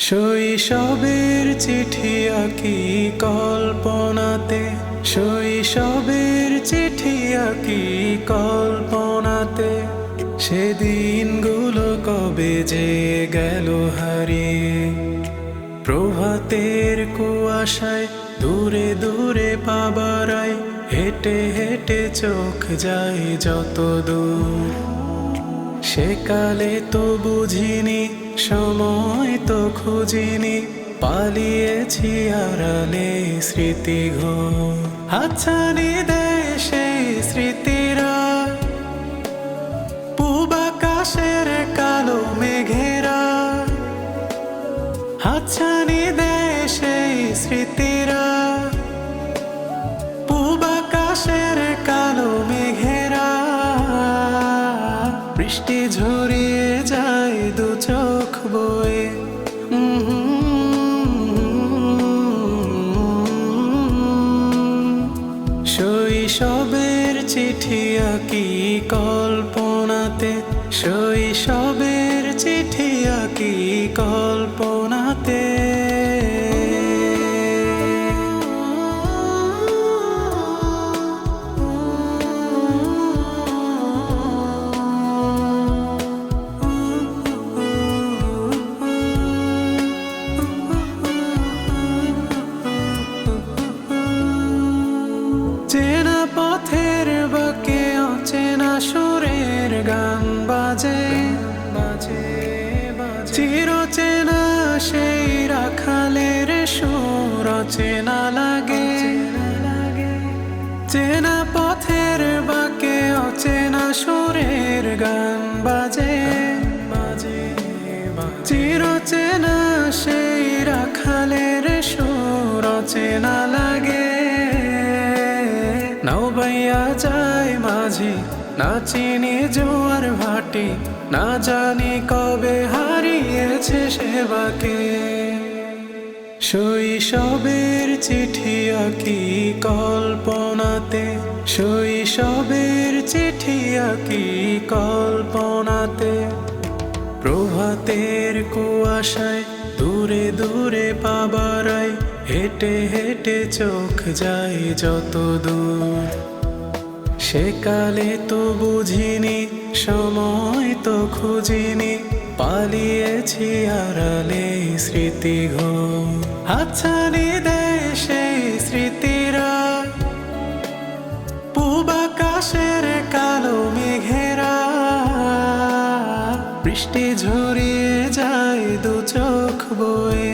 শৈশবের চিঠি আঁকি কল্পনাতে, শৈশবের চিঠি আঁকি কল্পনাতে। সেদিনগুলো কবে যে গেল হারিয়ে, প্রভাতের কুয়াশায় দূরে দূরে পাবারায়, হেঁটে হেঁটে চোখ যায় যত দূর। সেকালে তো বুঝিনি, সময় তো খুঁজিনি, পালিয়েছি আড়ালে স্মৃতি ঘোর। হাতছানি দেয় সেই স্মৃতিরা, পূব আকাশের কালো মেঘেরা। হাতছানি দেয় সেই স্মৃতিরা, পূব আকাশের কালো মেঘেরা। বৃষ্টি ঝরিয়ে যায় দু চোখ বয়ে, শৈশবের চিঠি আঁকি কল্পনাতে, শৈশবের চিঠি আঁকি কল্পনাতে। চেনা পথের বাঁকে অচেনা সুরের গান বাজে, চিরচেনা সেই রাখালের সুর অচেনা লাগে। চেনা পথের বাঁকে অচেনা সুরের গান বাজে, চিরচেনা সেই রাখালের সুর অচেনা লাগে। নাও বাইয়া যায় মাঝি, না চিনি জোয়ার ভাটি, না জানি কবে হারিয়েছে সেবাকে। শৈশবের চিঠি আঁকি কল্পনাতে, শৈশবের চিঠি আঁকি কল্পনাতে। প্রভাতের কুয়াশায় দূরে দূরে পাবারায়, হেঁটে হেঁটে চোখ যায় যত দূর। সেকালে তো বুঝিনি, সময় তো খুঁজিনি, পালিয়েছি আড়ালে স্মৃতি ঘোর। হাতছানি দেয় সেই স্মৃতিরা, পূব আকাশের কালো মেঘেরা। বৃষ্টি ঝরিয়ে যায় দু চোখ বয়ে,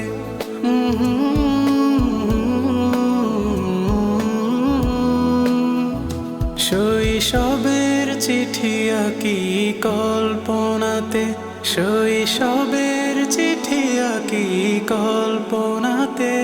শৈশবের চিঠি আঁকি কল্পনাতে, শৈশবের চিঠি আঁকি কল্পনাতে।